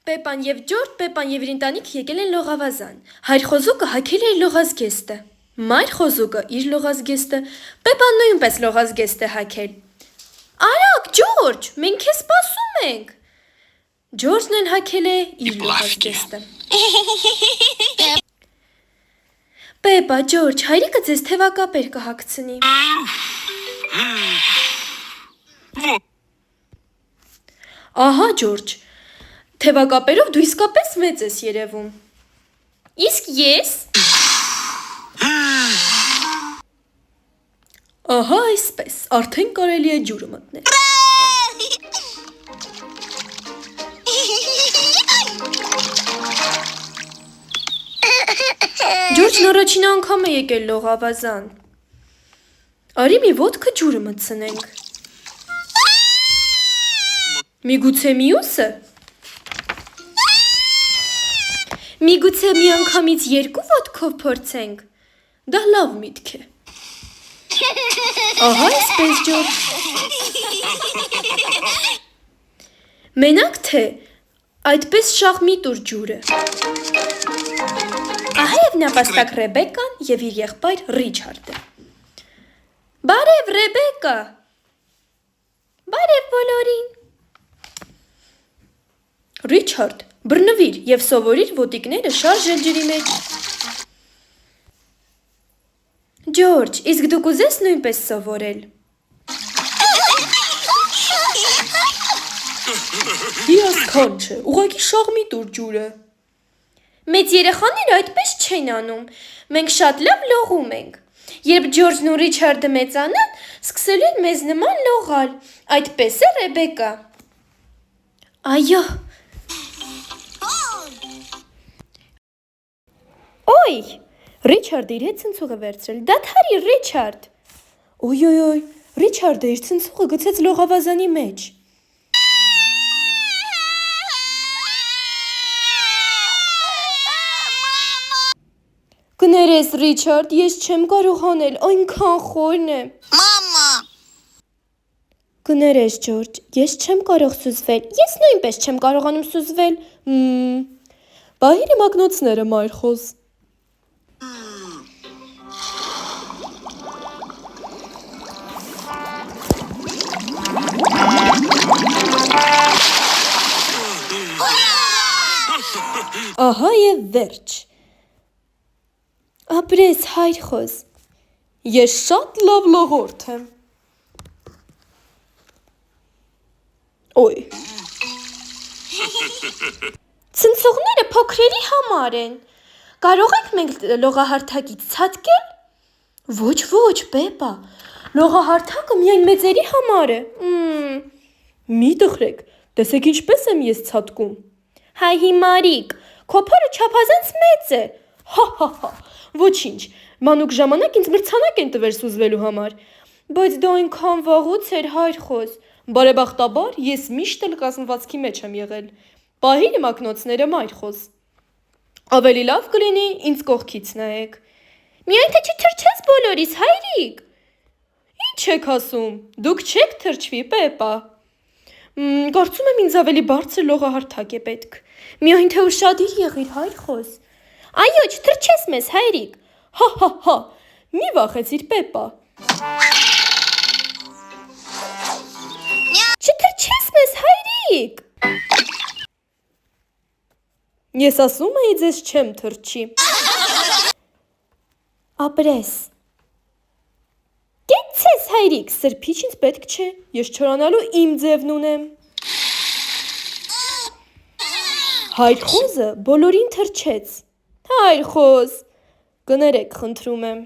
Պեպան և Ջորջ, Պեպան և իր ընտանիքը եկել են լողավազան։ Հայր խոզուկը հագել է իր լողազգեստը։ Մայր խոզուկը իր լողազգեստը, Պեպան նույնպես լողազգեստ է հագել։ Արագ, Ջորջ, մենք քեզ սպասում ենք։ Ջորջն էլ հագել է իր լողազգեստը։ Պեպա, Ջորջ, հայրիկը ձեզ թևակապեր կհագցնի։ Ահա, Ջորջ, թևակապերով դու իսկապես մեծ ես երևում։ Իսկ ես։ Ահա այսպես, արդեն կարելի է ջուրը մտնել։ Ջորջն առաջին անգամ է եկել լողավազան։ Արի մի ոտքը ջուրը մտցնենք։ Միգուցե մյուսը։ Միգուցե մի անգամից երկու ոտքով փորձենք։ Դա լավ միտք է։ Ահա այսպես, Ջորջ։ Մենակ թե այդպես շաղմիտ ուր ջուրը։ Ահա և նապաստակ Ռեբեկան և իր եղբայր Ռիչարդը։ Բարև, Ռեբեկա։ Բարև բոլորին։ Ռիչարդ, բռնվիր և սովորիր ոտիկները շարժել ջրի մեջ։ Ջորջ, իսկ դու կուզես նույնպես սովորել։ Հիասքանչ է, ուղղակի շաղմիտ ուր ջուրը։ Մեծ երեխաները այդպես չեն անում, մենք շատ լավ լողում ենք։ Երբ Ջորջն ու Ռիչարդը մեծանան, սկսելու են մեզ նման լողալ, այդպես է, Ռեբեկա։ Այո։ Ոյ, Ռիչարդը իր հետ ցնցուղ է վերցրել, դադարիր, Ռիչարդ։ Ոյ, Ռիչարդը իր ցնցուղը գցեց լողավազանի մեջ։ Կներես, Ռիչարդ, ես չեմ կարող անել, այնքան խորն է։ Մամա։ Կներես, Ջորջ, ես չեմ կարող սուզվել, ես նույնպես չեմ կարողանում սուզվել։ Պահիր իմ ակնոցները, մայր խոզ։ Ահա և վերջ։ Ապրես, հայր խոզ։ Ես շատ լավ լողորդ եմ։ Ոյ։ Ցնցողները փոքրերի համար են։ Կարող եք մենք լողահարթակից ցատկել։ Ոչ, Պեպա, լողահարթակը միայն մեծերի համար է։ Մի տխրեք, տեսեք ինչպես եմ ես ցատկում։ Հայ հիմարիկ, քո փորը չափազանց մեծ է։ Հա, ոչինչ, մանուկ ժամանակ ինձ մրցանակ են տվել սուզվելու համար, բայց դա այնքան վաղուց էր, հայր խոզ, բարեբախտաբար ես միշտ էլ կազմվածքի մեջ եմ եղել, պահիր իմ ակնոցները, մայր խոզ, ավելի լավ կլինի ինձ կողքից նայեք, միայն թե չթրջես բոլորիս, հայրիկ, ինչ եք ասում, դուք չեք թրջվի, Պեպա, կարծում եմ ինձ ավելի բարձր լողահարթակ է պետք, միայն թե ուշադիր եղիր, հայր խոզ, այո, չթրջես մեզ, հայրիկ, հա, մի վախեցիր, Պեպա, չթրջես մեզ, հայրիկ, ես ասում էի ձեզ չեմ թրջի, ապրես, կեցցես, հայրիկ, սրբիչ ինձ պետք չէ, ես չորանալու իմ ձևն ունեմ, հայր խոզը բոլորին թրջեց, հայր խոզ, կներեք, խնդրում եմ,